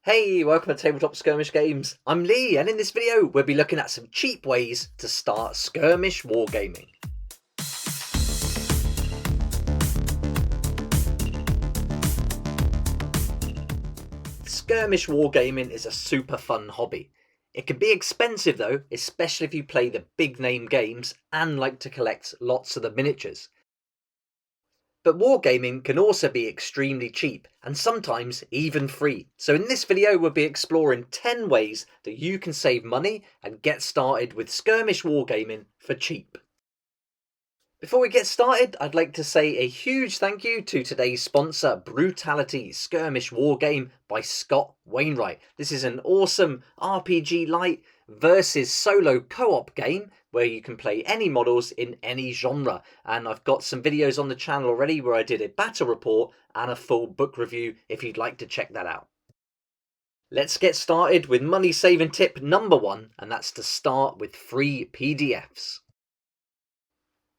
Hey, welcome to Tabletop Skirmish Games. I'm Lee, and in this video we'll be looking at some cheap ways to start Skirmish Wargaming. Skirmish Wargaming is a super fun hobby. It can be expensive though, especially if you play the big name games and like to collect lots of the miniatures. But wargaming can also be extremely cheap and sometimes even free. So in this video we'll be exploring 10 ways that you can save money and get started with Skirmish Wargaming for cheap. Before we get started, I'd like to say a huge thank you to today's sponsor, Brutality Skirmish Wargame by Scott Wainwright. This is an awesome RPG light versus solo co-op game where you can play any models in any genre, and I've got some videos on the channel already where I did a battle report and a full book review if you'd like to check that out. Let's get started with money saving tip number 1, and that's to start with free PDFs.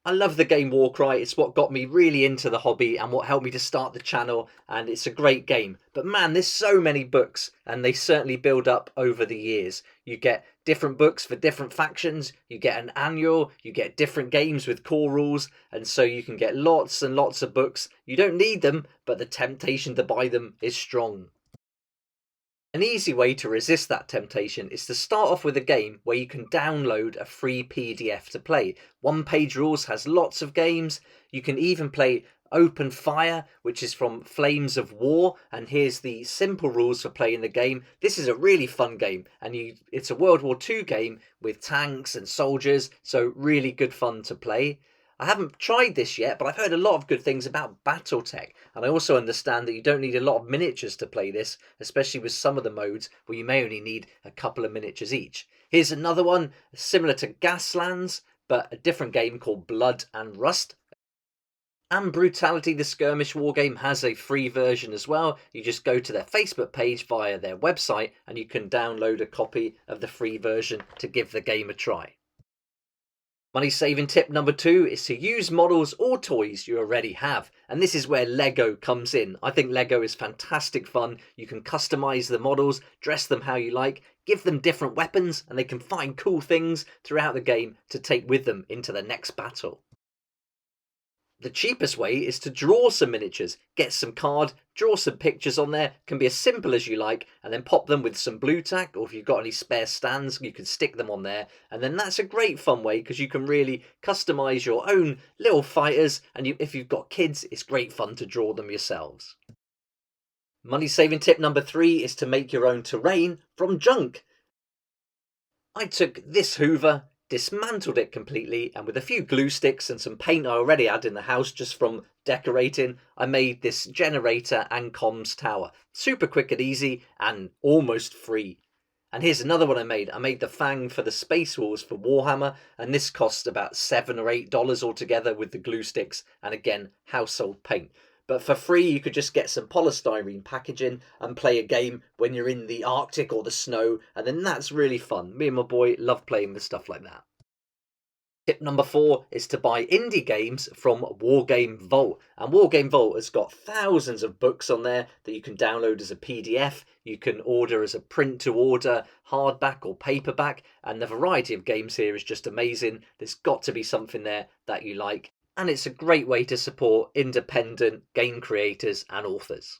I love the game Warcry. It's what got me really into the hobby and what helped me to start the channel, and it's a great game. But man, there's so many books and they certainly build up over the years. You get different books for different factions, you get an annual, you get different games with core rules, and so you can get lots and lots of books. You don't need them, but the temptation to buy them is strong. An easy way to resist that temptation is to start off with a game where you can download a free PDF to play. One Page Rules has lots of games. You can even play Open Fire, which is from Flames of War, and here's the simple rules for playing the game. This is a really fun game, and it's a World War II game with tanks and soldiers, so really good fun to play. I haven't tried this yet, but I've heard a lot of good things about Battletech, and I also understand that you don't need a lot of miniatures to play this, especially with some of the modes where you may only need a couple of miniatures each. Here's another one, similar to Gaslands, but a different game called Blood and Rust. And Brutality, the Skirmish Wargame, has a free version as well. You just go to their Facebook page via their website, and you can download a copy of the free version to give the game a try. Money saving tip number 2 is to use models or toys you already have, and this is where Lego comes in. I think Lego is fantastic fun. You can customize the models, dress them how you like, give them different weapons, and they can find cool things throughout the game to take with them into the next battle. The cheapest way is to draw some miniatures, get some card, draw some pictures on there, can be as simple as you like, and then pop them with some blue tack, or if you've got any spare stands you can stick them on there, and then that's a great fun way because you can really customize your own little fighters, and if you've got kids it's great fun to draw them yourselves. Money saving tip number 3 is to make your own terrain from junk. I took this Hoover, dismantled it completely, and with a few glue sticks and some paint I already had in the house just from decorating, I made this generator and comms tower. Super quick and easy and almost free. And here's another one I made. I made the FANG for the Space Wars for Warhammer, and this cost about $7 or $8 altogether with the glue sticks and again household paint. But for free you could just get some polystyrene packaging and play a game when you're in the Arctic or the snow, and then that's really fun. Me and my boy love playing with stuff like that. Tip number 4 is to buy indie games from Wargame Vault, and Wargame Vault has got thousands of books on there that you can download as a PDF, you can order as a print to order, hardback or paperback, and the variety of games here is just amazing. There's got to be something there that you like, and it's a great way to support independent game creators and authors.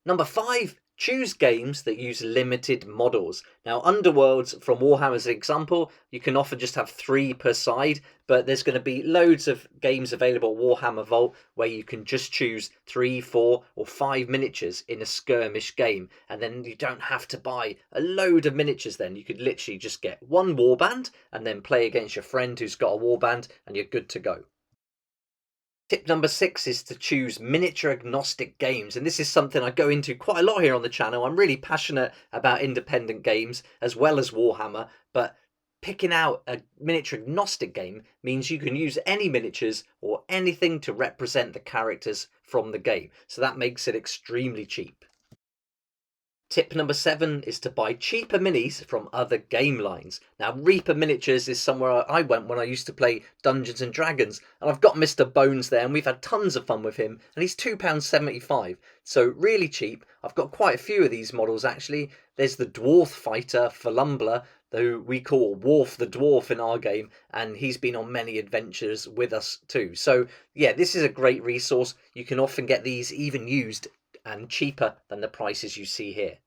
Number 5, choose games that use limited models. Now, Underworlds from Warhammer as an example, you can often just have 3 per side, but there's going to be loads of games available at Warhammer Vault where you can just choose 3, 4 or 5 miniatures in a skirmish game, and then you don't have to buy a load of miniatures then. You could literally just get one warband and then play against your friend who's got a warband and you're good to go. Tip number 6 is to choose miniature agnostic games, and this is something I go into quite a lot here on the channel. I'm really passionate about independent games as well as Warhammer, but picking out a miniature agnostic game means you can use any miniatures or anything to represent the characters from the game, so that makes it extremely cheap. Tip number 7 is to buy cheaper minis from other game lines. Now, Reaper Miniatures is somewhere I went when I used to play Dungeons and Dragons, and I've got Mr. Bones there, and we've had tons of fun with him, and he's £2.75, so really cheap. I've got quite a few of these models actually. There's the Dwarf Fighter Falumbler, who we call Worf the Dwarf in our game, and he's been on many adventures with us too. So yeah, this is a great resource. You can often get these even used and cheaper than the prices you see here.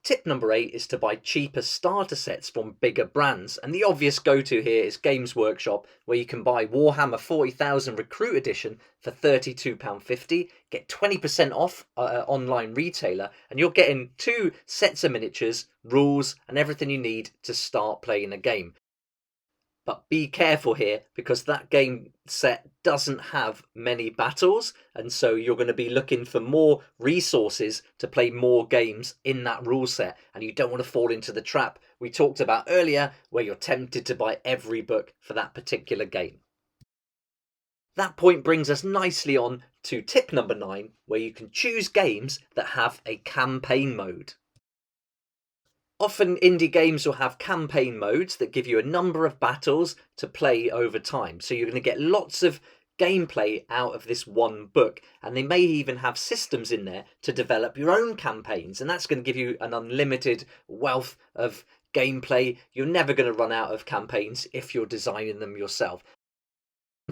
Tip number 8 is to buy cheaper starter sets from bigger brands, and the obvious go-to here is Games Workshop, where you can buy Warhammer 40,000 Recruit Edition for £32.50, get 20% off online retailer, and you're getting 2 sets of miniatures, rules, and everything you need to start playing a game. But be careful here, because that game set doesn't have many battles, and so you're going to be looking for more resources to play more games in that rule set, and you don't want to fall into the trap we talked about earlier, where you're tempted to buy every book for that particular game. That point brings us nicely on to tip number 9, where you can choose games that have a campaign mode. Often indie games will have campaign modes that give you a number of battles to play over time. So you're going to get lots of gameplay out of this one book, and they may even have systems in there to develop your own campaigns, and that's going to give you an unlimited wealth of gameplay. You're never going to run out of campaigns if you're designing them yourself.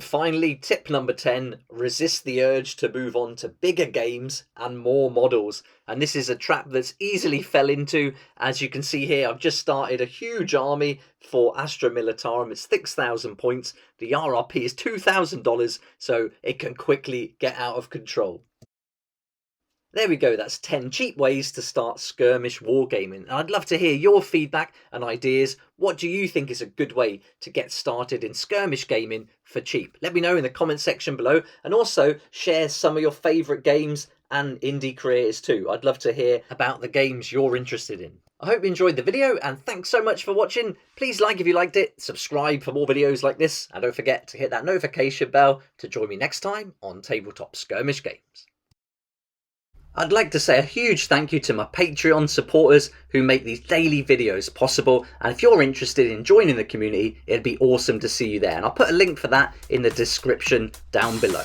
Finally, tip number 10, resist the urge to move on to bigger games and more models. And this is a trap that's easily fell into. As you can see here, I've just started a huge army for Astra Militarum. It's 6,000 points. The RRP is $2,000, so it can quickly get out of control. There we go, that's 10 cheap ways to start skirmish wargaming. And I'd love to hear your feedback and ideas. What do you think is a good way to get started in skirmish gaming for cheap? Let me know in the comment section below, and also share some of your favourite games and indie creators too. I'd love to hear about the games you're interested in. I hope you enjoyed the video, and thanks so much for watching. Please like if you liked it, subscribe for more videos like this, and don't forget to hit that notification bell to join me next time on Tabletop Skirmish Games. I'd like to say a huge thank you to my Patreon supporters who make these daily videos possible, and if you're interested in joining the community, it'd be awesome to see you there, and I'll put a link for that in the description down below.